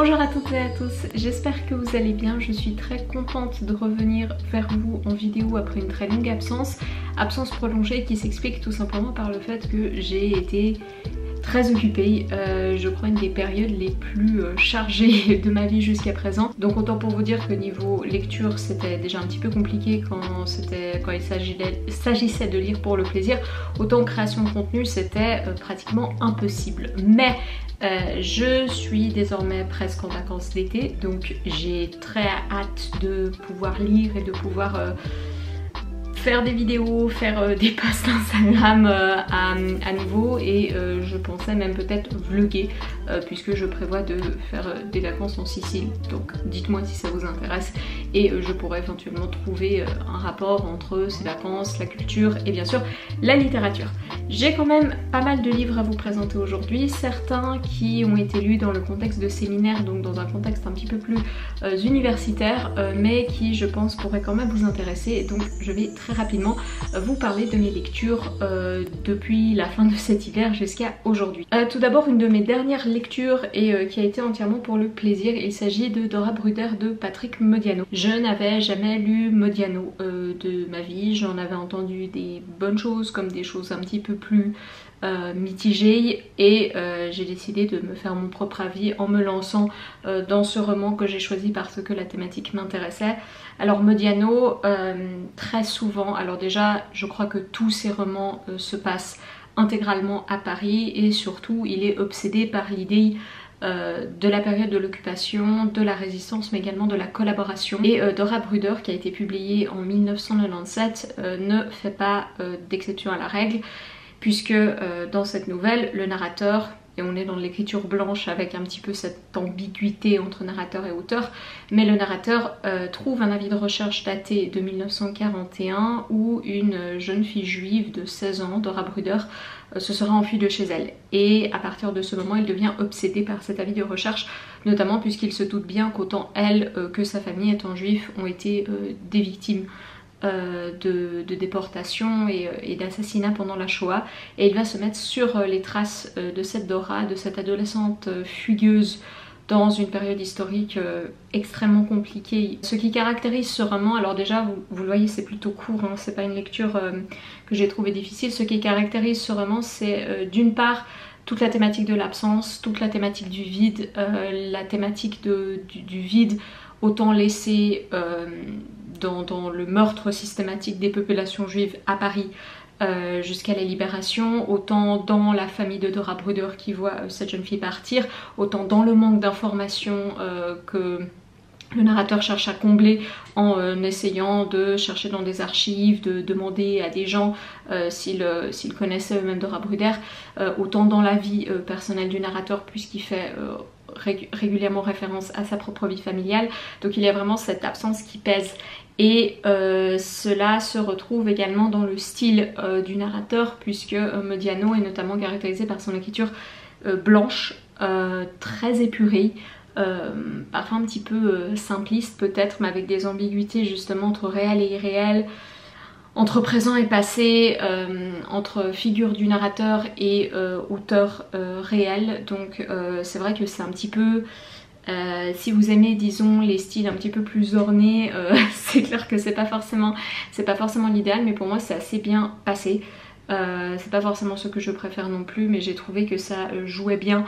Bonjour à toutes et à tous, j'espère que vous allez bien. Je suis très contente de revenir vers vous en vidéo après une très longue absence prolongée qui s'explique tout simplement par le fait que j'ai été très occupée, je crois une des périodes les plus chargées de ma vie jusqu'à présent. Donc autant pour vous dire que niveau lecture c'était déjà un petit peu compliqué quand il s'agissait de lire pour le plaisir, autant création de contenu c'était pratiquement impossible. Mais je suis désormais presque en vacances d'été, donc j'ai très hâte de pouvoir lire et de pouvoir faire des vidéos, faire des posts Instagram à nouveau, et je pensais même peut-être vlogger puisque je prévois de faire des vacances en Sicile. Donc dites-moi si ça vous intéresse et je pourrais éventuellement trouver un rapport entre ces vacances, la culture et bien sûr la littérature. J'ai quand même pas mal de livres à vous présenter aujourd'hui, certains qui ont été lus dans le contexte de séminaire, donc dans un contexte un petit peu plus universitaire, mais qui je pense pourraient quand même vous intéresser. Donc je vais très rapidement vous parler de mes lectures depuis la fin de cet hiver jusqu'à aujourd'hui. Tout d'abord, une de mes dernières lectures et qui a été entièrement pour le plaisir, il s'agit de Dora Bruder de Patrick Modiano. Je n'avais jamais lu Modiano de ma vie, j'en avais entendu des bonnes choses comme des choses un petit peu plus mitigée, et j'ai décidé de me faire mon propre avis en me lançant dans ce roman que j'ai choisi parce que la thématique m'intéressait. Alors Modiano, très souvent, alors déjà je crois que tous ses romans se passent intégralement à Paris, et surtout il est obsédé par l'idée de la période de l'occupation, de la résistance, mais également de la collaboration. Et Dora Bruder, qui a été publiée en 1997, ne fait pas d'exception à la règle, puisque dans cette nouvelle, le narrateur, et on est dans l'écriture blanche avec un petit peu cette ambiguïté entre narrateur et auteur, mais le narrateur trouve un avis de recherche daté de 1941 où une jeune fille juive de 16 ans, Dora Bruder, se sera enfuie de chez elle. Et à partir de ce moment, il devient obsédé par cet avis de recherche, notamment puisqu'il se doute bien qu'autant elle que sa famille, étant juifs, ont été des victimes de déportation et d'assassinat pendant la Shoah, et il va se mettre sur les traces de cette Dora, de cette adolescente fugueuse dans une période historique extrêmement compliquée. Ce qui caractérise ce roman, alors déjà vous le voyez, c'est plutôt court, hein, c'est pas une lecture que j'ai trouvé difficile. Ce qui caractérise ce roman, c'est d'une part toute la thématique de l'absence, toute la thématique du vide, la thématique du vide autant laissé dans le meurtre systématique des populations juives à Paris jusqu'à la libération, autant dans la famille de Dora Bruder qui voit cette jeune fille partir, autant dans le manque d'informations que le narrateur cherche à combler en essayant de chercher dans des archives, de demander à des gens s'ils connaissaient eux-mêmes Dora Bruder, autant dans la vie personnelle du narrateur puisqu'il fait régulièrement référence à sa propre vie familiale. Donc il y a vraiment cette absence qui pèse. Et cela se retrouve également dans le style du narrateur, puisque Modiano est notamment caractérisé par son écriture blanche, très épurée, parfois un petit peu simpliste peut-être, mais avec des ambiguïtés justement entre réel et irréel, entre présent et passé, entre figure du narrateur et auteur réel. Donc c'est vrai que c'est un petit peu... si vous aimez disons les styles un petit peu plus ornés, c'est clair que c'est pas forcément l'idéal, mais pour moi c'est assez bien passé. C'est pas forcément ce que je préfère non plus, mais j'ai trouvé que ça jouait bien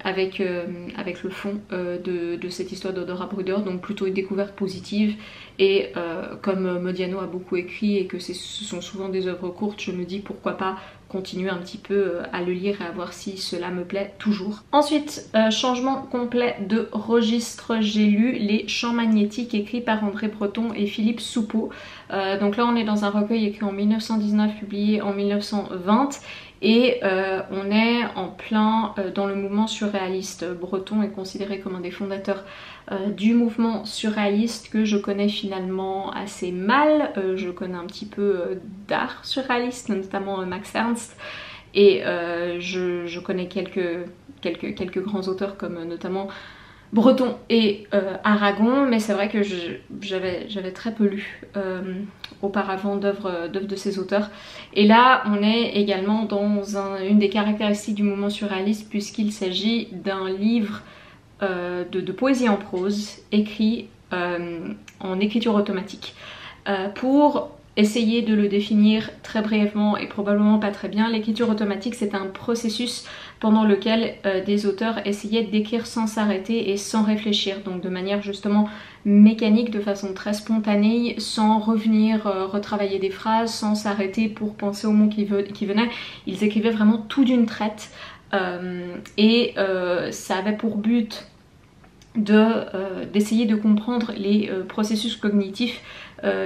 avec le fond de cette histoire de Dora Bruder, donc plutôt une découverte positive. Et comme Modiano a beaucoup écrit et que ce sont souvent des œuvres courtes, je me dis pourquoi pas continuer un petit peu à le lire et à voir si cela me plaît toujours. Ensuite, changement complet de registre, j'ai lu Les Champs magnétiques écrit par André Breton et Philippe Soupeau. Donc là on est dans un recueil écrit en 1919, publié en 1920. Et on est en plein dans le mouvement surréaliste. Breton est considéré comme un des fondateurs du mouvement surréaliste que je connais finalement assez mal. Je connais un petit peu d'art surréaliste, notamment Max Ernst, et je connais quelques grands auteurs comme notamment Breton et Aragon, mais c'est vrai que j'avais très peu lu auparavant d'œuvres de ces auteurs. Et là on est également dans une des caractéristiques du mouvement surréaliste, puisqu'il s'agit d'un livre de poésie en prose écrit en écriture automatique. Pour essayer de le définir très brièvement et probablement pas très bien, l'écriture automatique c'est un processus pendant lequel des auteurs essayaient d'écrire sans s'arrêter et sans réfléchir, donc de manière justement mécanique, de façon très spontanée, sans revenir retravailler des phrases, sans s'arrêter pour penser aux mots qui venaient. Ils écrivaient vraiment tout d'une traite et ça avait pour but d'essayer de comprendre les processus cognitifs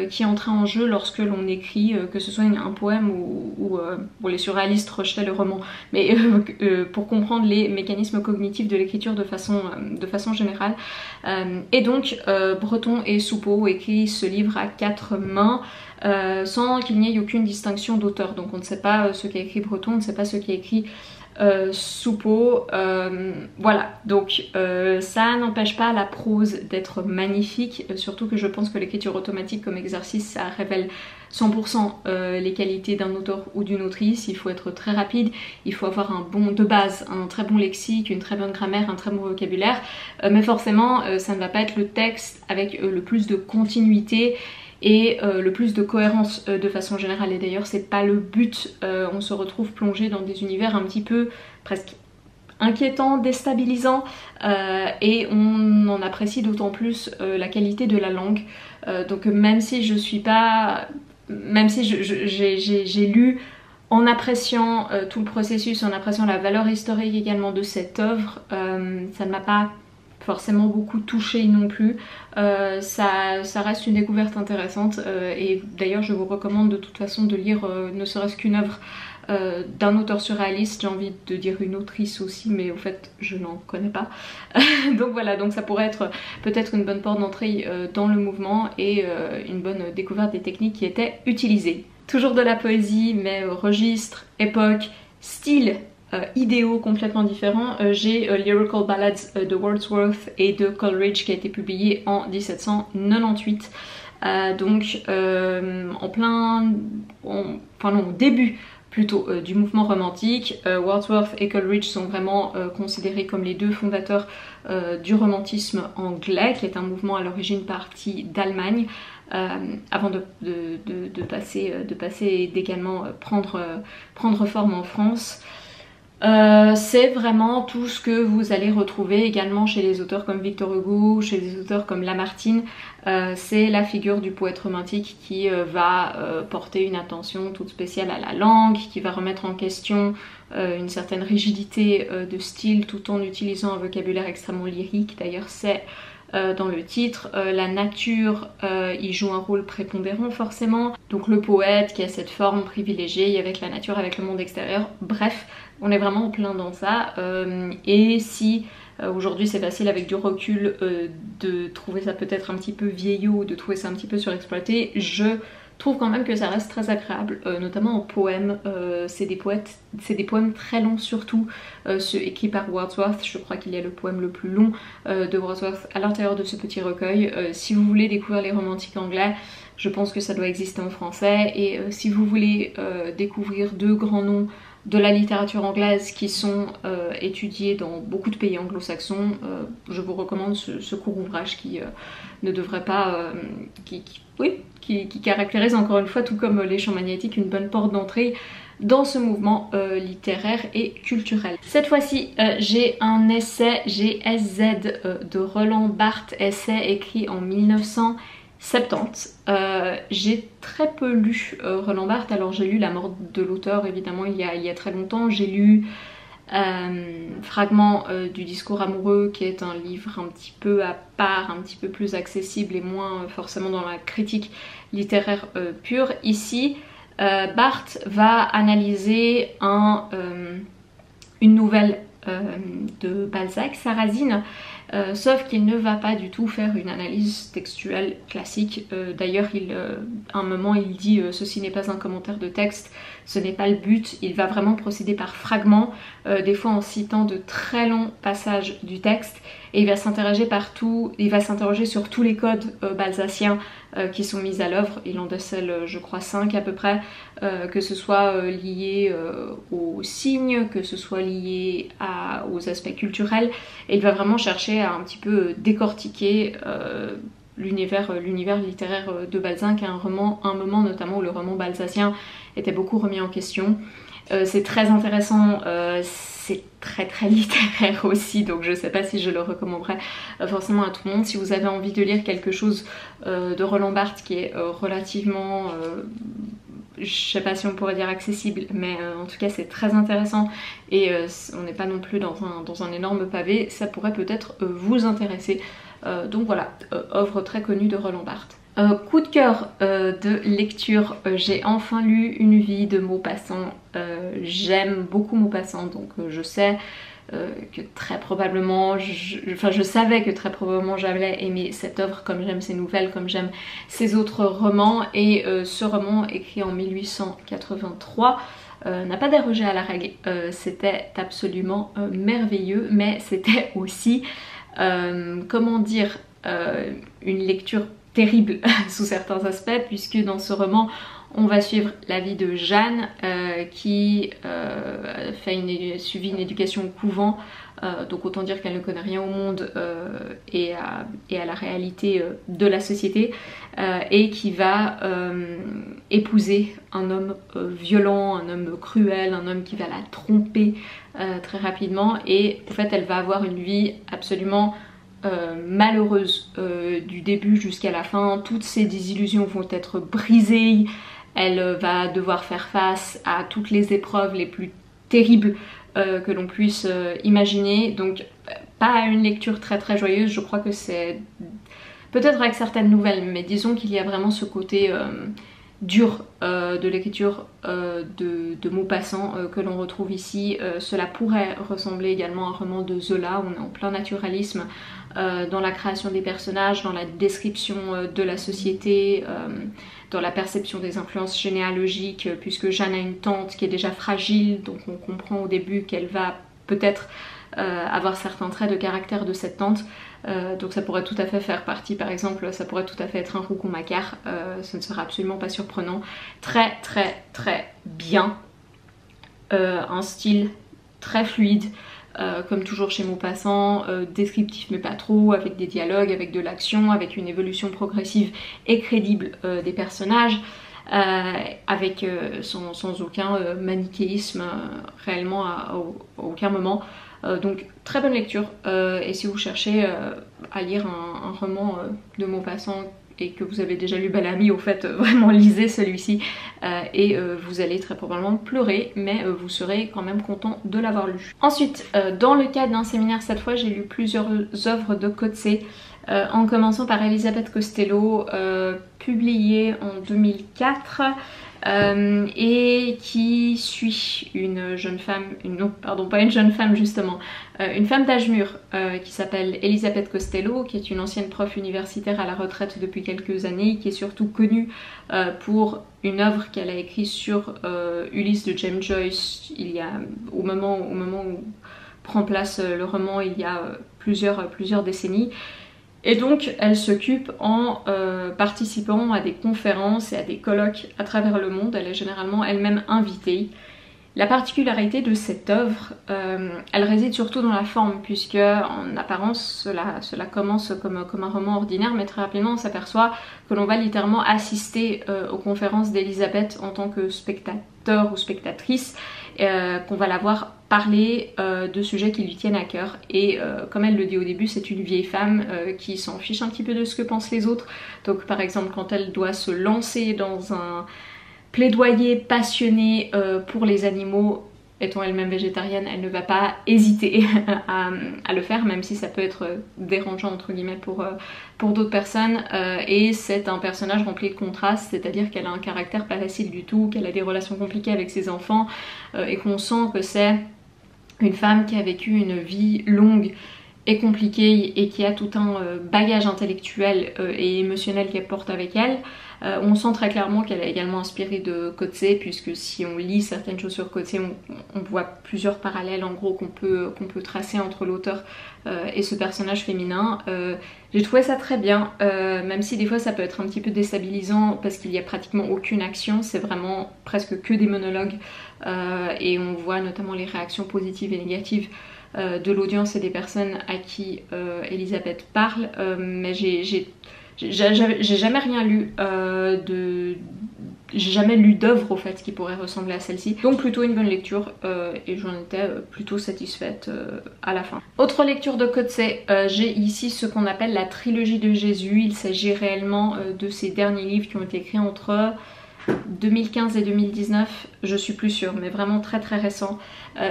qui entraient en jeu lorsque l'on écrit, que ce soit un poème ou bon, les surréalistes rejetaient le roman, mais pour comprendre les mécanismes cognitifs de l'écriture de façon générale. Et donc Breton et Soupeau écrit ce livre à 4 mains sans qu'il n'y ait aucune distinction d'auteur, donc on ne sait pas ce qu'a écrit Breton, on ne sait pas ce qu'a écrit Soupeau, voilà, donc ça n'empêche pas la prose d'être magnifique, surtout que je pense que l'écriture automatique comme exercice ça révèle 100% les qualités d'un auteur ou d'une autrice. Il faut être très rapide, il faut avoir un très bon lexique, une très bonne grammaire, un très bon vocabulaire, mais forcément ça ne va pas être le texte avec le plus de continuité et le plus de cohérence de façon générale, et d'ailleurs c'est pas le but. On se retrouve plongé dans des univers un petit peu presque inquiétants, déstabilisants, et on en apprécie d'autant plus la qualité de la langue. Donc même si je suis pas, même si j'ai lu en appréciant tout le processus, en appréciant la valeur historique également de cette œuvre, ça ne m'a pas forcément beaucoup touché non plus. Ça reste une découverte intéressante et d'ailleurs je vous recommande de toute façon de lire ne serait-ce qu'une œuvre d'un auteur surréaliste. J'ai envie de dire une autrice aussi, mais au fait je n'en connais pas. Donc voilà, donc ça pourrait être peut-être une bonne porte d'entrée dans le mouvement et une bonne découverte des techniques qui étaient utilisées. Toujours de la poésie, mais registre, époque, style, idéaux complètement différents. J'ai Lyrical Ballads de Wordsworth et de Coleridge qui a été publié en 1798. Donc au début plutôt du mouvement romantique. Wordsworth et Coleridge sont vraiment considérés comme les deux fondateurs du romantisme anglais, qui est un mouvement à l'origine parti d'Allemagne, avant de passer d'également prendre forme en France. C'est vraiment tout ce que vous allez retrouver également chez les auteurs comme Victor Hugo, chez les auteurs comme Lamartine. C'est la figure du poète romantique qui va porter une attention toute spéciale à la langue, qui va remettre en question une certaine rigidité de style tout en utilisant un vocabulaire extrêmement lyrique. D'ailleurs c'est dans le titre, la nature y joue un rôle prépondérant forcément, donc le poète qui a cette forme privilégiée avec la nature, avec le monde extérieur, bref, on est vraiment en plein dans ça. Et si aujourd'hui c'est facile avec du recul de trouver ça peut-être un petit peu vieillot, de trouver ça un petit peu surexploité, je trouve quand même que ça reste très agréable, notamment en poème. C'est des poèmes très longs, surtout ceux écrits par Wordsworth. Je crois qu'il y a le poème le plus long de Wordsworth à l'intérieur de ce petit recueil. Si vous voulez découvrir les romantiques anglais, je pense que ça doit exister en français, et si vous voulez découvrir deux grands noms de la littérature anglaise qui sont étudiés dans beaucoup de pays anglo-saxons, je vous recommande ce court ouvrage qui ne devrait pas... qui caractérise encore une fois, tout comme Les Champs Magnétiques, une bonne porte d'entrée dans ce mouvement littéraire et culturel. Cette fois-ci, j'ai un essai GSZ de Roland Barthes, essai écrit en 1970. J'ai très peu lu Roland Barthes. Alors j'ai lu La mort de l'auteur évidemment il y a très longtemps. J'ai lu Fragment du discours amoureux, qui est un livre un petit peu à part, un petit peu plus accessible et moins forcément dans la critique littéraire pure. Ici Barthes va analyser une nouvelle de Balzac, Sarrasine, sauf qu'il ne va pas du tout faire une analyse textuelle classique. D'ailleurs à un moment il dit ceci n'est pas un commentaire de texte, ce n'est pas le but. Il va vraiment procéder par fragments, des fois en citant de très longs passages du texte, et il va s'interroger sur tous les codes balzaciens qui sont mises à l'œuvre. Il en décèle je crois 5 à peu près, que ce soit lié aux signes, que ce soit lié aux aspects culturels, et il va vraiment chercher à un petit peu décortiquer l'univers littéraire de Balzac à un moment notamment où le roman balzacien était beaucoup remis en question. C'est très intéressant, c'est très littéraire aussi, donc je sais pas si je le recommanderais forcément à tout le monde. Si vous avez envie de lire quelque chose de Roland Barthes qui est relativement, je sais pas si on pourrait dire accessible, mais en tout cas c'est très intéressant et on n'est pas non plus dans un énorme pavé, ça pourrait peut-être vous intéresser. Donc voilà, œuvre très connue de Roland Barthes. Coup de cœur de lecture, j'ai enfin lu Une vie de Maupassant. J'aime beaucoup Maupassant, donc je sais que très probablement, je savais que très probablement j'allais aimer cette œuvre comme j'aime ses nouvelles, comme j'aime ses autres romans, et ce roman écrit en 1883 n'a pas dérogé à la règle. C'était absolument merveilleux, mais c'était aussi, comment dire, une lecture terrible sous certains aspects, puisque dans ce roman on va suivre la vie de Jeanne qui suivit une éducation au couvent, donc autant dire qu'elle ne connaît rien au monde et à la réalité de la société, et qui va épouser un homme violent, un homme cruel, un homme qui va la tromper très rapidement, et en fait elle va avoir une vie absolument malheureuse du début jusqu'à la fin. Toutes ses désillusions vont être brisées, elle va devoir faire face à toutes les épreuves les plus terribles que l'on puisse imaginer, donc pas une lecture très joyeuse. Je crois que c'est peut-être avec certaines nouvelles, mais disons qu'il y a vraiment ce côté dur de l'écriture de Maupassant que l'on retrouve ici. Cela pourrait ressembler également à un roman de Zola, où on est en plein naturalisme dans la création des personnages, dans la description de la société, dans la perception des influences généalogiques, puisque Jeanne a une tante qui est déjà fragile, donc on comprend au début qu'elle va peut-être avoir certains traits de caractère de cette tante. Donc ça pourrait tout à fait faire partie, par exemple, ça pourrait tout à fait être un Rougon-Macquart, ce ne sera absolument pas surprenant. Très bien, un style très fluide, comme toujours chez Maupassant, descriptif mais pas trop, avec des dialogues, avec de l'action, avec une évolution progressive et crédible des personnages, avec sans aucun manichéisme réellement à aucun moment. Donc très bonne lecture, et si vous cherchez à lire un roman de Maupassant et que vous avez déjà lu Bel Ami, au fait vraiment lisez celui-ci, et vous allez très probablement pleurer, mais vous serez quand même content de l'avoir lu. Ensuite, dans le cadre d'un séminaire cette fois, j'ai lu plusieurs œuvres de Coetzee, en commençant par Elisabeth Costello, publiée en 2004, et qui suit une jeune femme, non pardon pas une jeune femme justement, une femme d'âge mûr qui s'appelle Elisabeth Costello, qui est une ancienne prof universitaire à la retraite depuis quelques années, qui est surtout connue pour une œuvre qu'elle a écrite sur Ulysse de James Joyce. Il y a, au moment où prend place le roman, il y a plusieurs décennies. Et donc elle s'occupe en participant à des conférences et à des colloques à travers le monde. Elle est généralement elle-même invitée. La particularité de cette œuvre, elle réside surtout dans la forme, puisque en apparence cela commence comme un roman ordinaire, mais très rapidement on s'aperçoit que l'on va littéralement assister aux conférences d'Elisabeth en tant que spectateur ou spectatrice, qu'on va la voir parler de sujets qui lui tiennent à cœur, et comme elle le dit au début, c'est une vieille femme qui s'en fiche un petit peu de ce que pensent les autres. Donc par exemple quand elle doit se lancer dans un plaidoyer passionné pour les animaux, étant elle-même végétarienne, elle ne va pas hésiter à le faire, même si ça peut être dérangeant entre guillemets pour d'autres personnes, et c'est un personnage rempli de contrastes, c'est-à-dire qu'elle a un caractère pas facile du tout, qu'elle a des relations compliquées avec ses enfants, et qu'on sent que c'est une femme qui a vécu une vie longue est compliquée et qui a tout un bagage intellectuel et émotionnel qu'elle porte avec elle. On sent très clairement qu'elle est également inspirée de Coetzee, puisque si on lit certaines choses sur Coetzee, on voit plusieurs parallèles en gros qu'on peut tracer entre l'auteur et ce personnage féminin. J'ai trouvé ça très bien, même si des fois ça peut être un petit peu déstabilisant parce qu'il n'y a pratiquement aucune action, c'est vraiment presque que des monologues et on voit notamment les réactions positives et négatives de l'audience et des personnes à qui Elisabeth parle, mais j'ai jamais rien lu j'ai jamais lu d'œuvre au fait qui pourrait ressembler à celle-ci, donc plutôt une bonne lecture et j'en étais plutôt satisfaite à la fin. Autre lecture de Coetzee, j'ai ici ce qu'on appelle la trilogie de Jésus. Il s'agit réellement de ces derniers livres qui ont été écrits entre 2015 et 2019, je suis plus sûre, mais vraiment très très récent.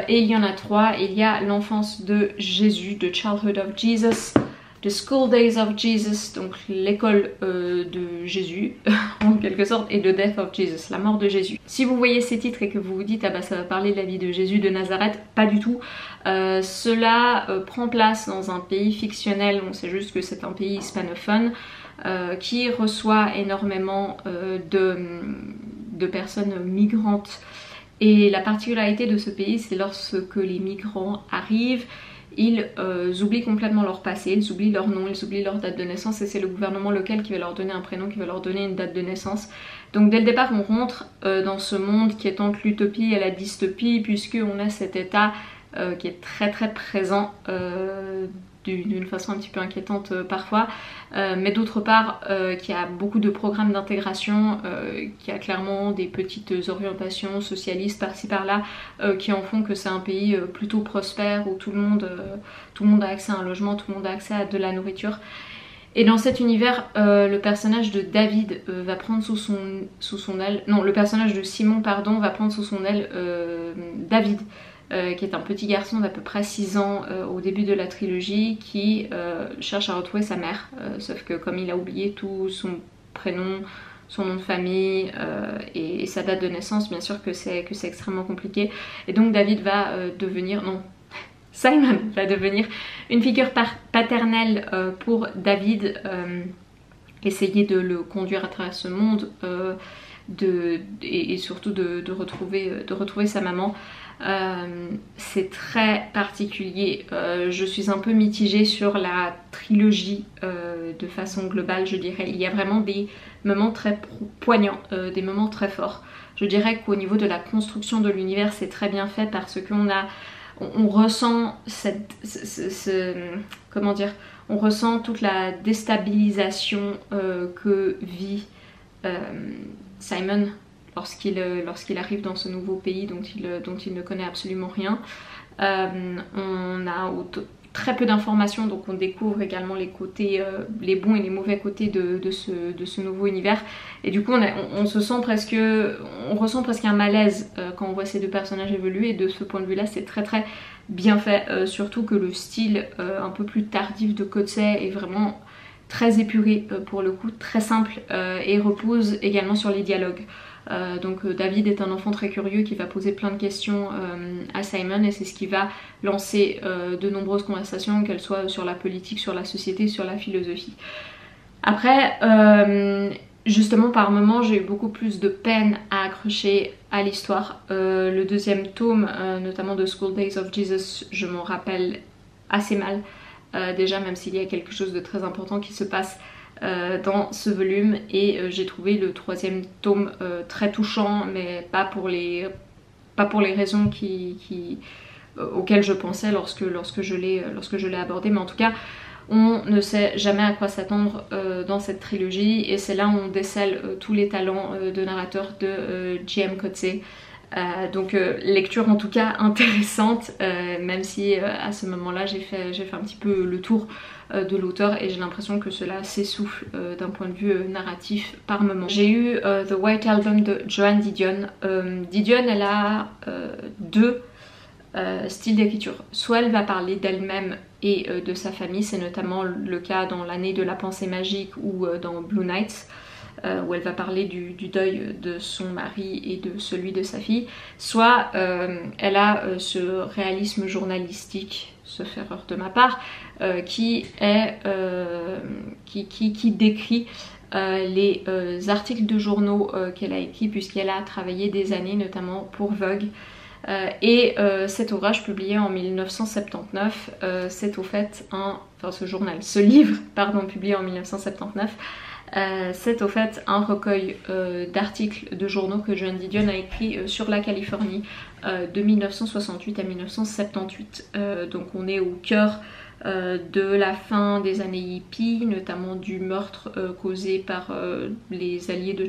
Et il y en a 3. Il y a l'enfance de Jésus, The Childhood of Jesus, The School Days of Jesus, donc l'école de Jésus en quelque sorte, et The Death of Jesus, la mort de Jésus. Si vous voyez ces titres et que vous vous dites ah bah ça va parler de la vie de Jésus de Nazareth, pas du tout. Cela prend place dans un pays fictionnel, on sait juste que c'est un pays hispanophone qui reçoit énormément de personnes migrantes. Et la particularité de ce pays, c'est lorsque les migrants arrivent, ils oublient complètement leur passé, ils oublient leur nom, ils oublient leur date de naissance et c'est le gouvernement local qui va leur donner un prénom, qui va leur donner une date de naissance. Donc dès le départ on rentre dans ce monde qui est entre l'utopie et la dystopie, puisqu'on a cet état qui est très très présent d'une façon un petit peu inquiétante parfois, mais d'autre part qui a beaucoup de programmes d'intégration, qui a clairement des petites orientations socialistes par-ci par-là, qui en font que c'est un pays plutôt prospère où tout le monde a accès à un logement, tout le monde a accès à de la nourriture. Et dans cet univers, le personnage de David va prendre sous son aile, non, le personnage de Simon pardon va prendre sous son aile David, qui est un petit garçon d'à peu près 6 ans au début de la trilogie, qui cherche à retrouver sa mère, sauf que comme il a oublié tout son prénom, son nom de famille et sa date de naissance, bien sûr que c'est extrêmement compliqué. Et donc David va devenir, non, Simon va devenir une figure paternelle pour David, essayer de le conduire à travers ce monde et surtout de retrouver sa maman. C'est très particulier, je suis un peu mitigée sur la trilogie de façon globale, je dirais. Il y a vraiment des moments très poignants, des moments très forts. Je dirais qu'au niveau de la construction de l'univers c'est très bien fait parce qu'on ressent comment dire, on ressent toute la déstabilisation que vit Simon lorsqu'il arrive dans ce nouveau pays dont il ne connaît absolument rien. On a très peu d'informations, donc on découvre également les côtés, les bons et les mauvais côtés de ce nouveau univers. Et du coup on ressent presque un malaise quand on voit ces deux personnages évoluer, et de ce point de vue là c'est très très bien fait, surtout que le style un peu plus tardif de Coetzee est vraiment très épuré pour le coup, très simple et repose également sur les dialogues. Donc David est un enfant très curieux qui va poser plein de questions à Simon, et c'est ce qui va lancer de nombreuses conversations, qu'elles soient sur la politique, sur la société, sur la philosophie. Après, justement par moments j'ai eu beaucoup plus de peine à accrocher à l'histoire. Le deuxième tome, notamment de School Days of Jesus, je m'en rappelle assez mal. Déjà, même s'il y a quelque chose de très important qui se passe dans ce volume, et j'ai trouvé le troisième tome très touchant, mais pas pour les raisons auxquelles je pensais lorsque je l'ai abordé. Mais en tout cas on ne sait jamais à quoi s'attendre dans cette trilogie, et c'est là où on décèle tous les talents de narrateur de J.M. Coetzee. Donc lecture en tout cas intéressante, même si à ce moment là j'ai fait un petit peu le tour de l'auteur, et j'ai l'impression que cela s'essouffle d'un point de vue narratif par moment. J'ai eu The White Album de Joan Didion. Didion, elle a deux styles d'écriture. Soit elle va parler d'elle-même et de sa famille, c'est notamment le cas dans L'année de la pensée magique ou dans Blue Nights. où elle va parler du deuil de son mari et de celui de sa fille, soit elle a ce réalisme journalistique, sauf erreur de ma part, qui décrit les articles de journaux qu'elle a écrits, puisqu'elle a travaillé des années notamment pour Vogue. Cet ouvrage publié en 1979, c'est au fait ce livre publié en 1979, c'est au fait un recueil d'articles de journaux que Joan Didion a écrit sur la Californie de 1968 à 1978. Donc on est au cœur de la fin des années hippies, notamment du meurtre causé par les alliés de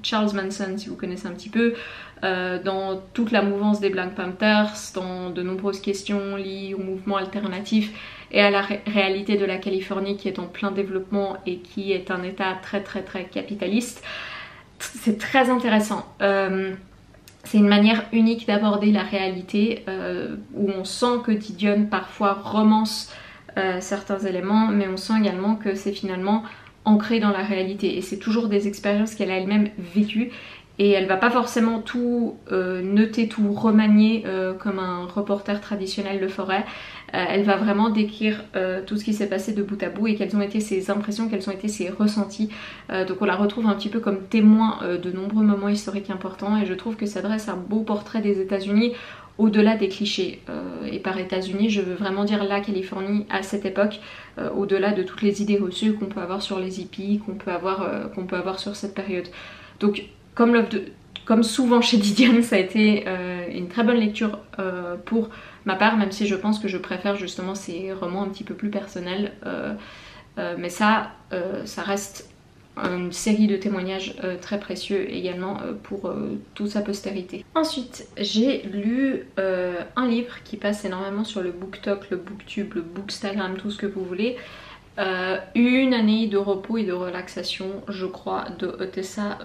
Charles Manson, si vous connaissez un petit peu, dans toute la mouvance des Black Panthers, dans de nombreuses questions liées au mouvement alternatif et à la réalité de la Californie qui est en plein développement et qui est un état très capitaliste. C'est très intéressant. C'est une manière unique d'aborder la réalité où on sent que Didion parfois romance certains éléments, mais on sent également que c'est finalement ancré dans la réalité et c'est toujours des expériences qu'elle a elle-même vécues et elle va pas forcément tout noter, tout remanier comme un reporter traditionnel le ferait. Elle va vraiment décrire tout ce qui s'est passé de bout à bout et quelles ont été ses impressions, quels ont été ses ressentis. Donc on la retrouve un petit peu comme témoin de nombreux moments historiques importants et je trouve que ça dresse un beau portrait des États-Unis au-delà des clichés. Et par États-Unis, je veux vraiment dire la Californie à cette époque, au-delà de toutes les idées reçues qu'on peut avoir sur les hippies, qu'on peut avoir sur cette période. Donc comme souvent chez Didion, ça a été une très bonne lecture pour ma part, même si je pense que je préfère justement ces romans un petit peu plus personnels. Mais ça reste une série de témoignages très précieux également pour toute sa postérité. Ensuite, j'ai lu un livre qui passe énormément sur le BookTok, le BookTube, le Bookstagram, tout ce que vous voulez. Une année de repos et de relaxation, je crois, de Ottessa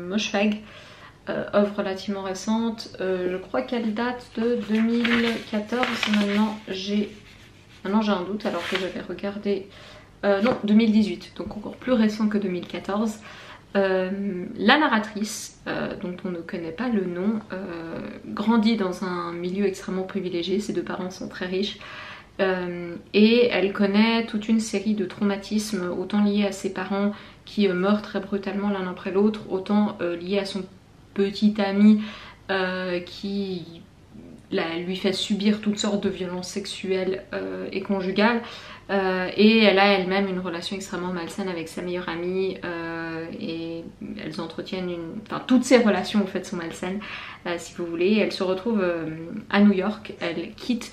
Moshfegh. Œuvre relativement récente, je crois qu'elle date de 2014, maintenant j'ai un doute alors que j'avais regardé, non 2018, donc encore plus récent que 2014. La narratrice, dont on ne connaît pas le nom, grandit dans un milieu extrêmement privilégié, ses deux parents sont très riches. Et elle connaît toute une série de traumatismes, autant liés à ses parents qui meurent très brutalement l'un après l'autre, autant liés à son petit ami qui lui fait subir toutes sortes de violences sexuelles et conjugales. Et elle a elle-même une relation extrêmement malsaine avec sa meilleure amie et elles entretiennent toutes ces relations en fait sont malsaines si vous voulez. Elle se retrouve à New York, elle quitte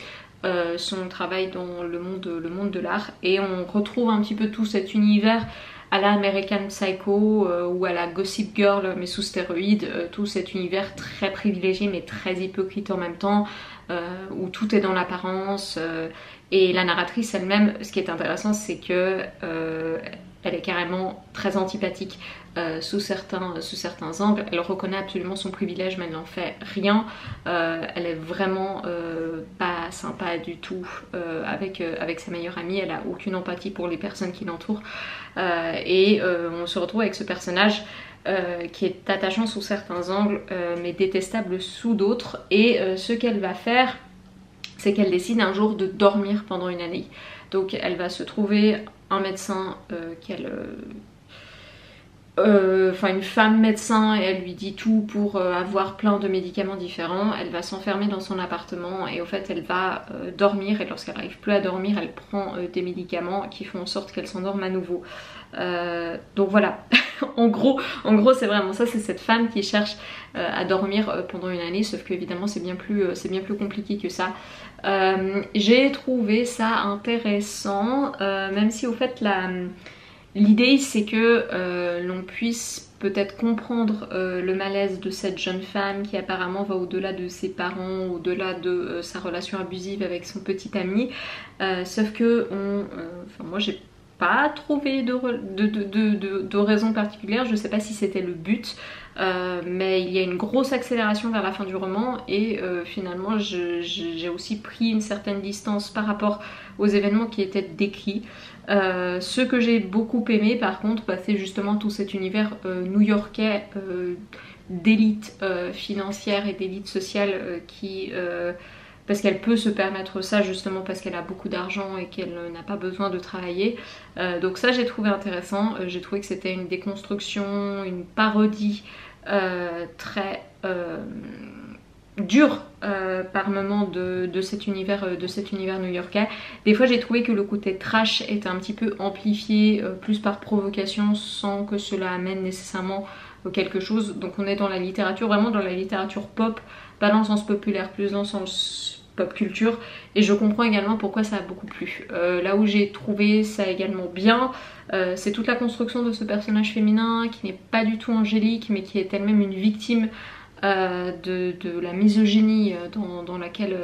son travail dans le monde de l'art et on retrouve un petit peu tout cet univers à la American Psycho ou à la Gossip Girl mais sous stéroïdes, tout cet univers très privilégié mais très hypocrite en même temps, où tout est dans l'apparence. Et la narratrice elle-même, ce qui est intéressant, c'est que elle est carrément très antipathique sous certains angles. Elle reconnaît absolument son privilège mais elle n'en fait rien. Elle est vraiment pas sympa du tout avec sa meilleure amie. Elle a aucune empathie pour les personnes qui l'entourent. On se retrouve avec ce personnage qui est attachant sous certains angles mais détestable sous d'autres. Et ce qu'elle va faire, c'est qu'elle décide un jour de dormir pendant une année. Donc elle va se trouver un médecin une femme médecin et elle lui dit tout pour avoir plein de médicaments différents. Elle va s'enfermer dans son appartement et au fait elle va dormir et lorsqu'elle n'arrive plus à dormir elle prend des médicaments qui font en sorte qu'elle s'endorme à nouveau. Donc voilà, en gros c'est vraiment ça, c'est cette femme qui cherche à dormir pendant une année, sauf que évidemment c'est bien plus compliqué que ça. J'ai trouvé ça intéressant, même si au fait l'idée c'est que l'on puisse peut-être comprendre le malaise de cette jeune femme qui apparemment va au-delà de ses parents, au-delà de sa relation abusive avec son petit ami, sauf que moi j'ai pas trouvé de raison particulière, je sais pas si c'était le but, mais il y a une grosse accélération vers la fin du roman et finalement j'ai aussi pris une certaine distance par rapport aux événements qui étaient décrits. Ce que j'ai beaucoup aimé par contre, bah, c'est justement tout cet univers new-yorkais d'élite financière et d'élite sociale qui... parce qu'elle peut se permettre ça justement parce qu'elle a beaucoup d'argent et qu'elle n'a pas besoin de travailler. Donc ça j'ai trouvé intéressant, j'ai trouvé que c'était une déconstruction, une parodie très dure par moments de cet univers new-yorkais. Des fois j'ai trouvé que le côté trash était un petit peu amplifié plus par provocation sans que cela amène nécessairement quelque chose. Donc on est dans la littérature, vraiment dans la littérature pop, pas dans le sens populaire, plus dans le sens pop culture, et je comprends également pourquoi ça a beaucoup plu. Là où j'ai trouvé ça également bien, c'est toute la construction de ce personnage féminin qui n'est pas du tout angélique mais qui est elle-même une victime de la misogynie dans laquelle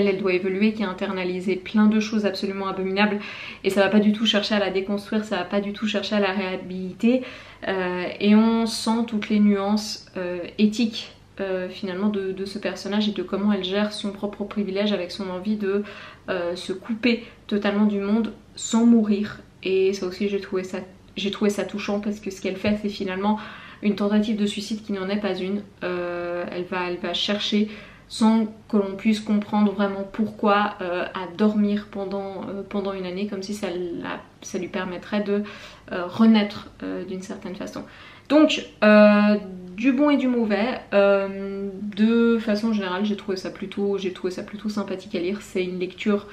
elle doit évoluer, qui a internalisé plein de choses absolument abominables, et ça va pas du tout chercher à la déconstruire, ça va pas du tout chercher à la réhabiliter, et on sent toutes les nuances éthiques finalement de ce personnage et de comment elle gère son propre privilège avec son envie de se couper totalement du monde sans mourir. Et ça aussi j'ai trouvé ça touchant parce que ce qu'elle fait c'est finalement une tentative de suicide qui n'en est pas une. Elle va chercher sans que l'on puisse comprendre vraiment pourquoi à dormir pendant une année, comme si ça lui permettrait de renaître d'une certaine façon. Donc du bon et du mauvais, de façon générale j'ai trouvé ça plutôt sympathique à lire. C'est une lecture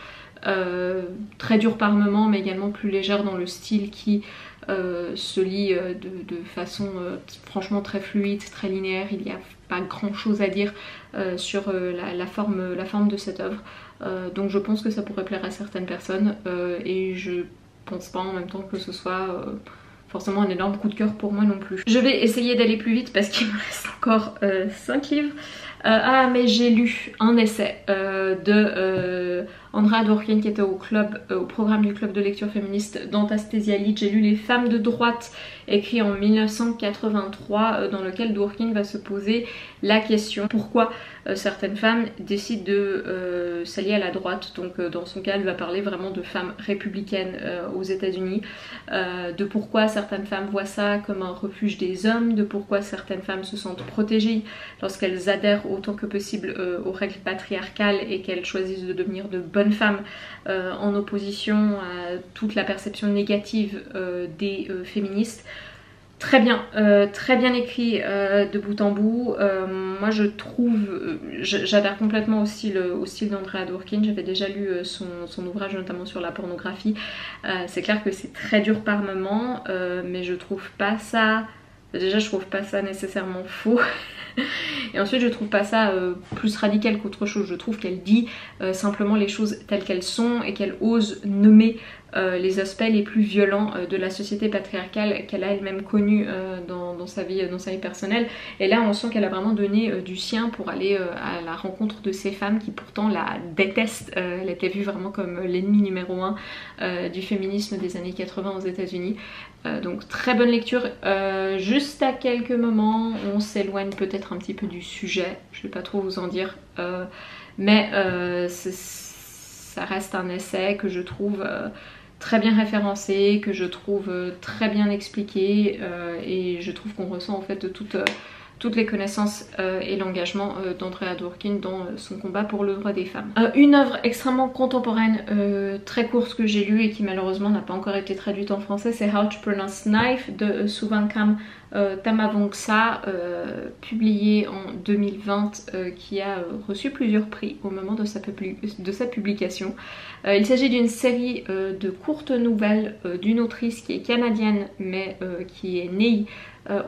très dure par moments mais également plus légère dans le style qui se lit de façon franchement très fluide, très linéaire. Il n'y a pas grand chose à dire sur la forme de cette œuvre, donc je pense que ça pourrait plaire à certaines personnes et je pense pas en même temps que ce soit forcément un énorme coup de cœur pour moi non plus. Je vais essayer d'aller plus vite parce qu'il me reste encore 5 livres. Ah mais j'ai lu un essai de Andrea Dworkin qui était au programme du club de lecture féministe d'Antastasia Lich. J'ai lu Les femmes de droite, écrit en 1983, dans lequel Dworkin va se poser la question pourquoi certaines femmes décident de s'allier à la droite. Donc dans son cas elle va parler vraiment de femmes républicaines aux États-Unis, de pourquoi certaines femmes voient ça comme un refuge des hommes, de pourquoi certaines femmes se sentent protégées lorsqu'elles adhèrent autant que possible aux règles patriarcales et qu'elles choisissent de devenir de bonnes femmes en opposition à toute la perception négative des féministes. Très bien écrit de bout en bout. Moi je trouve, j'adhère complètement aussi au style d'Andrea Dworkin. J'avais déjà lu son ouvrage notamment sur la pornographie. C'est clair que c'est très dur par moments, mais je trouve pas ça... Déjà je trouve pas ça nécessairement faux. Et ensuite je trouve pas ça plus radical qu'autre chose. Je trouve qu'elle dit simplement les choses telles qu'elles sont et qu'elle ose nommer les aspects les plus violents de la société patriarcale qu'elle a elle-même connue dans sa vie personnelle. Et là on sent qu'elle a vraiment donné du sien pour aller à la rencontre de ces femmes qui pourtant la détestent. Elle était vue vraiment comme l'ennemi numéro 1 du féminisme des années 80 aux États-Unis. Donc très bonne lecture. Juste à quelques moments on s'éloigne peut-être un petit peu du sujet, je vais pas trop vous en dire, mais ça reste un essai que je trouve très bien référencé, que je trouve très bien expliqué, et je trouve qu'on ressent en fait toutes les connaissances et l'engagement d'Andrea Dworkin dans son combat pour le droit des femmes. Une œuvre extrêmement contemporaine, très courte, que j'ai lue et qui malheureusement n'a pas encore été traduite en français, c'est How to Pronounce Knife de Suvankam Tamavongsa, publié en 2020, qui a reçu plusieurs prix au moment de sa publication. Il s'agit d'une série de courtes nouvelles d'une autrice qui est canadienne mais qui est née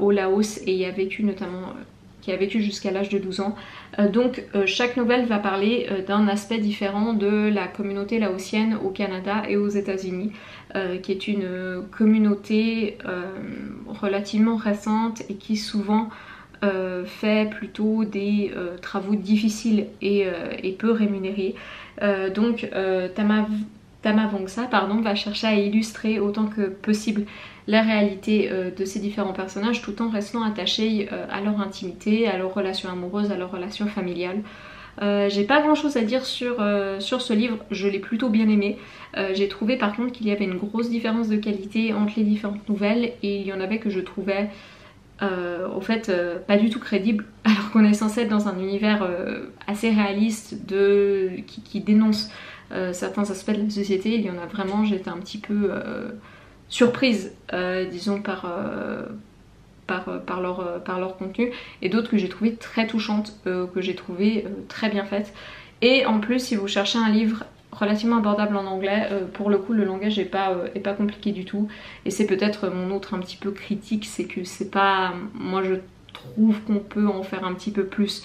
au Laos et y a vécu notamment, qui a vécu jusqu'à l'âge de 12 ans. Donc chaque nouvelle va parler d'un aspect différent de la communauté laotienne au Canada et aux États-Unis, qui est une communauté relativement récente et qui souvent fait plutôt des travaux difficiles et peu rémunérés. Donc Tama Vongsa, pardon, va chercher à illustrer autant que possible la réalité de ces différents personnages tout en restant attaché à leur intimité, à leurs relations amoureuses, à leurs relations familiales. J'ai pas grand chose à dire sur ce livre, je l'ai plutôt bien aimé. J'ai trouvé par contre qu'il y avait une grosse différence de qualité entre les différentes nouvelles et il y en avait que je trouvais au fait pas du tout crédible alors qu'on est censé être dans un univers assez réaliste qui dénonce certains aspects de la société. Il y en a vraiment, j'étais un petit peu surprise disons par leur contenu, et d'autres que j'ai trouvé très touchantes, que j'ai trouvé très bien faites. Et en plus, si vous cherchez un livre relativement abordable en anglais, pour le coup le langage est pas compliqué du tout, et c'est peut-être mon autre un petit peu critique, c'est que c'est pas, moi je trouve qu'on peut en faire un petit peu plus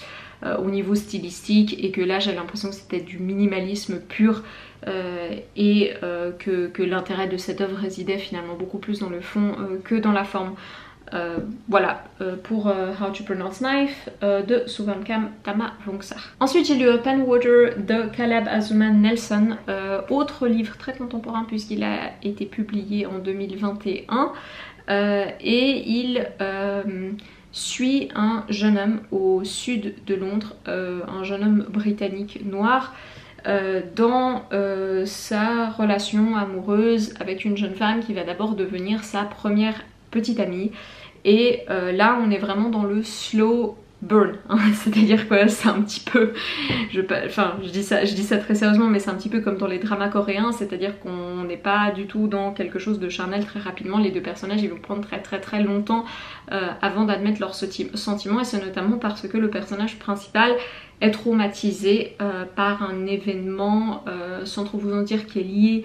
au niveau stylistique, et que là j'ai l'impression que c'était du minimalisme pur, et que l'intérêt de cette œuvre résidait finalement beaucoup plus dans le fond que dans la forme. Voilà pour How to Pronounce Knife de Suvankam Tama Vongsa. Ensuite j'ai lu Open Water de Caleb Azuman Nelson, autre livre très contemporain puisqu'il a été publié en 2021, et il suit un jeune homme au sud de Londres, un jeune homme britannique noir, dans sa relation amoureuse avec une jeune femme qui va d'abord devenir sa première petite amie. Et là on est vraiment dans le slow burn, hein. C'est-à-dire que c'est un petit peu, je dis ça très sérieusement, mais c'est un petit peu comme dans les dramas coréens, c'est-à-dire qu'on n'est pas du tout dans quelque chose de charnel très rapidement. Les deux personnages ils vont prendre très longtemps avant d'admettre leurs sentiments, et c'est notamment parce que le personnage principal est traumatisé par un événement, sans trop vous en dire, qui est lié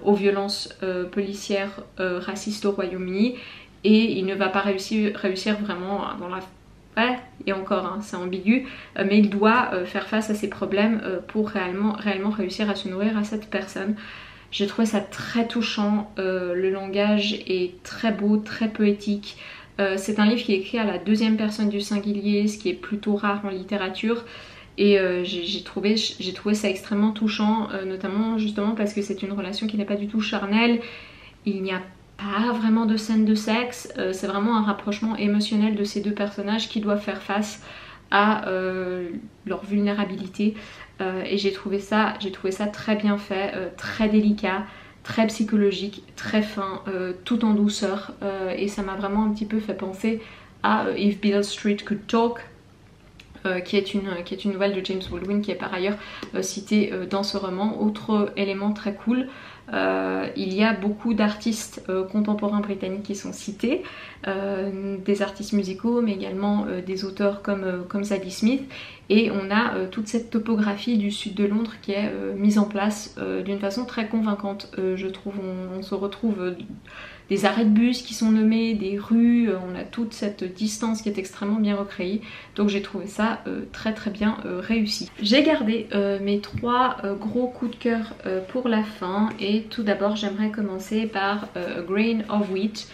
aux violences policières racistes au Royaume-Uni, et il ne va pas réussir vraiment dans la... Ouais, et encore, hein, c'est ambigu, mais il doit faire face à ses problèmes pour réellement réussir à se nourrir à cette personne. J'ai trouvé ça très touchant, le langage est très beau, très poétique. C'est un livre qui est écrit à la deuxième personne du singulier, ce qui est plutôt rare en littérature. Et j'ai trouvé ça extrêmement touchant, notamment justement parce que c'est une relation qui n'est pas du tout charnelle. Il n'y a pas vraiment de scène de sexe, c'est vraiment un rapprochement émotionnel de ces deux personnages qui doivent faire face à leur vulnérabilité, et j'ai trouvé ça très bien fait, très délicat, très psychologique, très fin, tout en douceur, et ça m'a vraiment un petit peu fait penser à If Beale Street Could Talk, qui est une nouvelle de James Baldwin, qui est par ailleurs citée dans ce roman. Autre élément très cool, il y a beaucoup d'artistes contemporains britanniques qui sont cités, des artistes musicaux mais également des auteurs comme Zadie Smith, et on a toute cette topographie du sud de Londres qui est mise en place d'une façon très convaincante, je trouve. On se retrouve des arrêts de bus qui sont nommés, des rues, on a toute cette distance qui est extrêmement bien recréée, donc j'ai trouvé ça très bien réussi. J'ai gardé mes trois gros coups de cœur pour la fin, et tout d'abord j'aimerais commencer par A Grain of Wheat,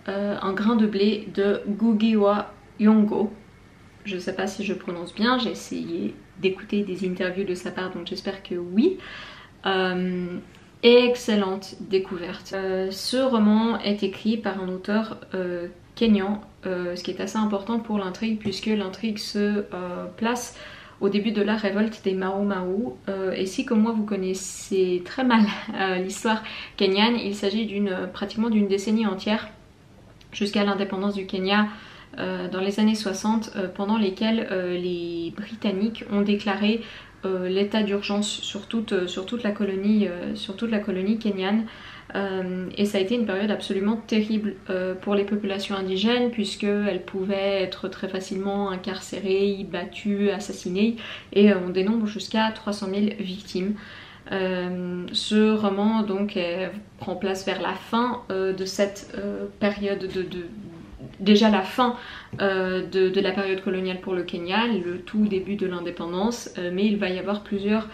un grain de blé de Gugiwa Yongo. Je ne sais pas si je prononce bien, j'ai essayé d'écouter des interviews de sa part, donc j'espère que oui. Excellente découverte. Ce roman est écrit par un auteur kényan, ce qui est assez important pour l'intrigue, puisque l'intrigue se place au début de la révolte des Mau Mau, et si comme moi vous connaissez très mal l'histoire kenyane, il s'agit pratiquement d'une décennie entière jusqu'à l'indépendance du Kenya dans les années 60, pendant lesquelles les Britanniques ont déclaré l'état d'urgence sur toute la colonie kenyane, et ça a été une période absolument terrible pour les populations indigènes, puisqu'elles pouvaient être très facilement incarcérées, battues, assassinées, et on dénombre jusqu'à 300 000 victimes. Ce roman donc prend place vers la fin de cette période déjà la fin de la période coloniale pour le Kenya, le tout début de l'indépendance, mais il va y avoir plusieurs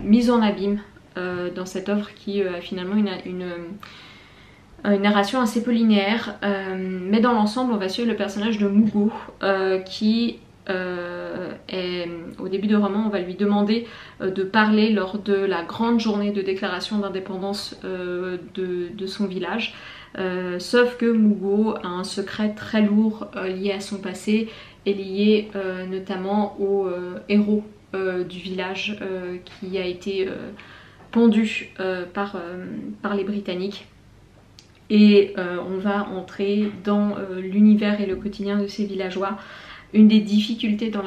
mises en abîme dans cette œuvre qui a finalement une narration assez peu linéaire, mais dans l'ensemble on va suivre le personnage de Mugo qui au début du roman, on va lui demander de parler lors de la grande journée de déclaration d'indépendance de son village. Sauf que Mugo a un secret très lourd lié à son passé et lié notamment au héros du village qui a été pendu par les Britanniques. Et on va entrer dans l'univers et le quotidien de ces villageois. Une des difficultés dans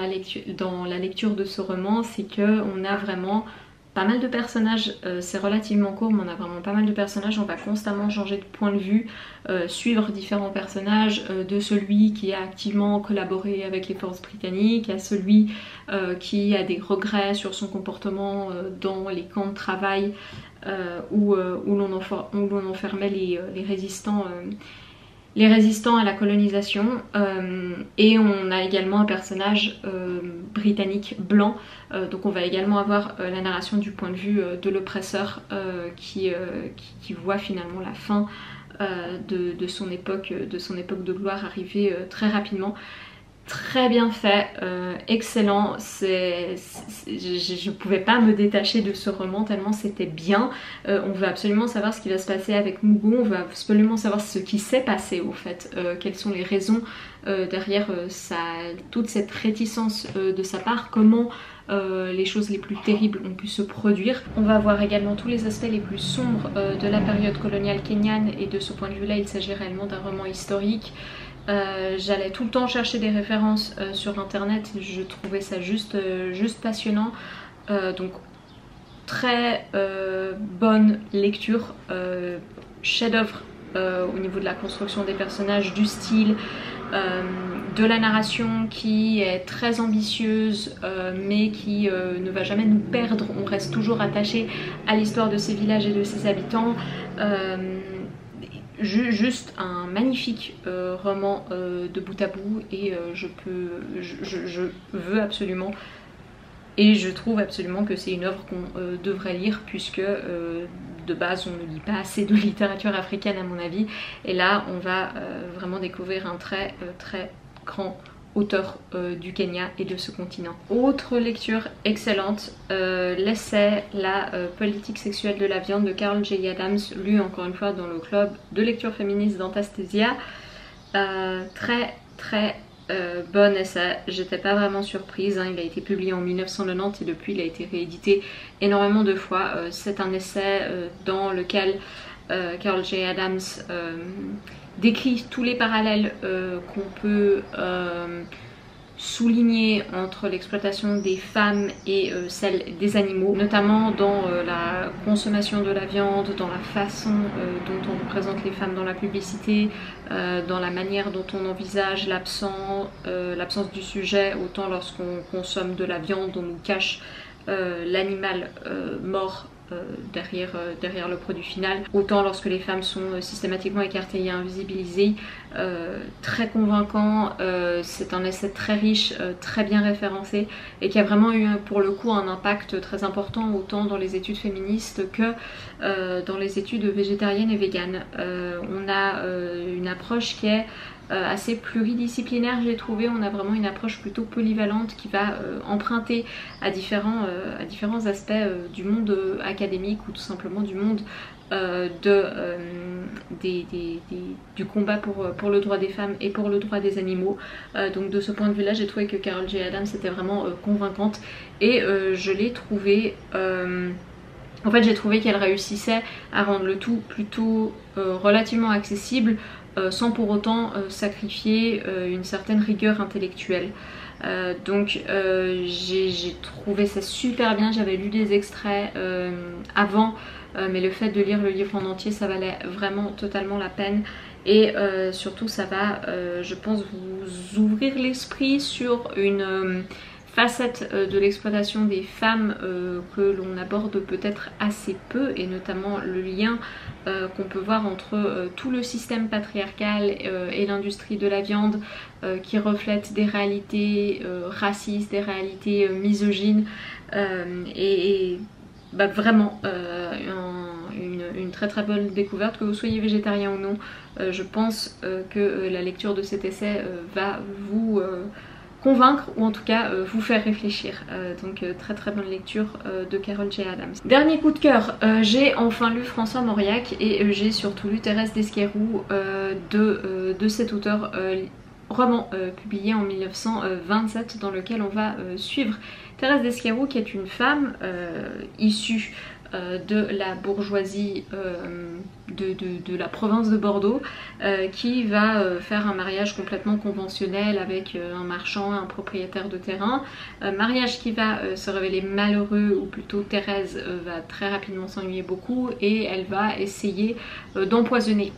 la lecture de ce roman, c'est qu'on a vraiment pas mal de personnages, c'est relativement court mais on a vraiment pas mal de personnages, on va constamment changer de point de vue, suivre différents personnages, de celui qui a activement collaboré avec les forces britanniques, à celui qui a des regrets sur son comportement dans les camps de travail où l'on enfermait les résistants. Les résistants à la colonisation, et on a également un personnage britannique blanc, donc on va également avoir la narration du point de vue de l'oppresseur qui voit finalement la fin de son époque de gloire arriver très rapidement. Très bien fait, excellent, je pouvais pas me détacher de ce roman tellement c'était bien. On veut absolument savoir ce qui va se passer avec Mugo, on veut absolument savoir ce qui s'est passé au fait, quelles sont les raisons derrière toute cette réticence de sa part, comment les choses les plus terribles ont pu se produire. On va voir également tous les aspects les plus sombres de la période coloniale kenyane, et de ce point de vue là il s'agit réellement d'un roman historique. J'allais tout le temps chercher des références sur internet, je trouvais ça juste passionnant, donc très bonne lecture, chef-d'œuvre au niveau de la construction des personnages, du style, de la narration qui est très ambitieuse mais qui ne va jamais nous perdre, on reste toujours attaché à l'histoire de ces villages et de ses habitants. Juste un magnifique roman de bout à bout, et je veux absolument, et je trouve absolument que c'est une œuvre qu'on devrait lire, puisque de base on ne lit pas assez de littérature africaine à mon avis, et là on va vraiment découvrir un très grand auteur du Kenya et de ce continent. Autre lecture excellente, l'essai La politique sexuelle de la viande de Carol J. Adams, lu encore une fois dans le club de lecture féministe d'Antasthesia. Très bon essai, j'étais pas vraiment surprise, hein. Il a été publié en 1990 et depuis il a été réédité énormément de fois. C'est un essai dans lequel Carol J. Adams décrit tous les parallèles qu'on peut souligner entre l'exploitation des femmes et celle des animaux, notamment dans la consommation de la viande, dans la façon dont on représente les femmes dans la publicité, dans la manière dont on envisage l'absence du sujet, autant lorsqu'on consomme de la viande, on nous cache l'animal mort derrière le produit final, autant lorsque les femmes sont systématiquement écartées et invisibilisées. Très convaincant, c'est un essai très riche, très bien référencé, et qui a vraiment eu pour le coup un impact très important, autant dans les études féministes que dans les études végétariennes et véganes. On a une approche qui est assez pluridisciplinaire, j'ai trouvé. On a vraiment une approche plutôt polyvalente qui va emprunter à différents aspects du monde académique, ou tout simplement du monde du combat pour le droit des femmes et pour le droit des animaux. Donc de ce point de vue là, j'ai trouvé que Carol J. Adams était vraiment convaincante, et je l'ai trouvé en fait j'ai trouvé qu'elle réussissait à rendre le tout plutôt relativement accessible, sans pour autant sacrifier une certaine rigueur intellectuelle. Donc j'ai trouvé ça super bien. J'avais lu des extraits avant, mais le fait de lire le livre en entier, ça valait vraiment totalement la peine. Et surtout ça va, je pense, vous ouvrir l'esprit sur une facette de l'exploitation des femmes que l'on aborde peut-être assez peu, et notamment le lien qu'on peut voir entre tout le système patriarcal et l'industrie de la viande, qui reflète des réalités racistes, des réalités misogynes, et vraiment une très bonne découverte, que vous soyez végétarien ou non. Je pense que la lecture de cet essai va vous convaincre ou en tout cas vous faire réfléchir. Donc très très bonne lecture de Carol J. Adams. Dernier coup de cœur, j'ai enfin lu François Mauriac et j'ai surtout lu Thérèse d'Esquerroux de cet auteur roman publié en 1927 dans lequel on va suivre Thérèse d'Esquerroux qui est une femme issue de la bourgeoisie de la province de Bordeaux qui va faire un mariage complètement conventionnel avec un marchand et un propriétaire de terrain. Mariage qui va se révéler malheureux, ou plutôt Thérèse va très rapidement s'ennuyer beaucoup et elle va essayer d'empoisonner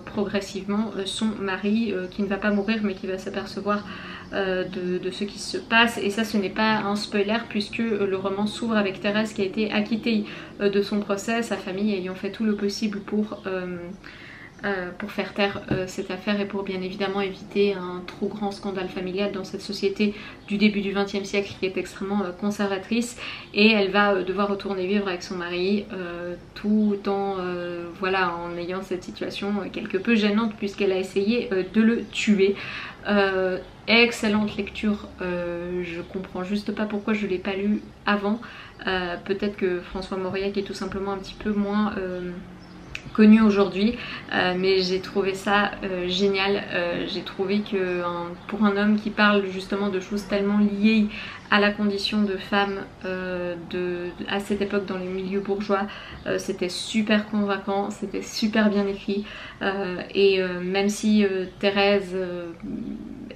progressivement son mari qui ne va pas mourir mais qui va s'apercevoir de ce qui se passe. Et ça, ce n'est pas un spoiler puisque le roman s'ouvre avec Thérèse qui a été acquittée de son procès, sa famille ayant fait tout le possible pour faire taire cette affaire et pour bien évidemment éviter un trop grand scandale familial dans cette société du début du XXe siècle qui est extrêmement conservatrice. Et elle va devoir retourner vivre avec son mari tout en, voilà, en ayant cette situation quelque peu gênante puisqu'elle a essayé de le tuer. Excellente lecture, je comprends juste pas pourquoi je l'ai pas lu avant. Peut-être que François Mauriac est tout simplement un petit peu moins connu aujourd'hui, mais j'ai trouvé ça génial. J'ai trouvé que pour un homme qui parle justement de choses tellement liées à la condition de femme à cette époque dans les milieux bourgeois, c'était super convaincant, c'était super bien écrit, et même si Thérèse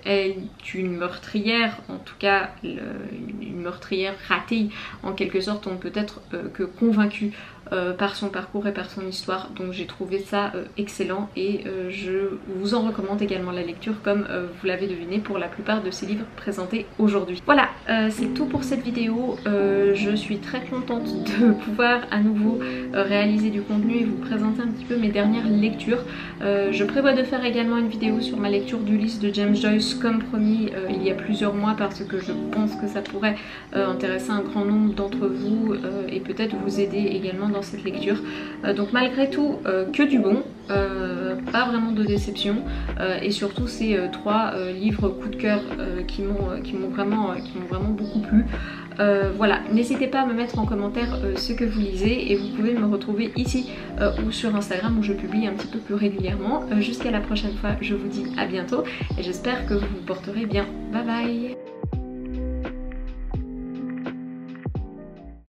est une meurtrière, en tout cas une meurtrière ratée en quelque sorte, on ne peut être que convaincu par son parcours et par son histoire. Donc j'ai trouvé ça excellent et je vous en recommande également la lecture comme vous l'avez deviné pour la plupart de ces livres présentés aujourd'hui. Voilà, c'est tout pour cette vidéo. Je suis très contente de pouvoir à nouveau réaliser du contenu et vous présenter un petit peu mes dernières lectures. Je prévois de faire également une vidéo sur ma lecture d'Ulysse de James Joyce comme promis il y a plusieurs mois parce que je pense que ça pourrait intéresser un grand nombre d'entre vous et peut-être vous aider également dans cette lecture. Donc malgré tout que du bon, pas vraiment de déception et surtout ces trois livres coup de cœur qui m'ont vraiment beaucoup plu. Voilà, n'hésitez pas à me mettre en commentaire ce que vous lisez et vous pouvez me retrouver ici ou sur Instagram où je publie un petit peu plus régulièrement. Jusqu'à la prochaine fois, je vous dis à bientôt et j'espère que vous vous porterez bien. Bye bye.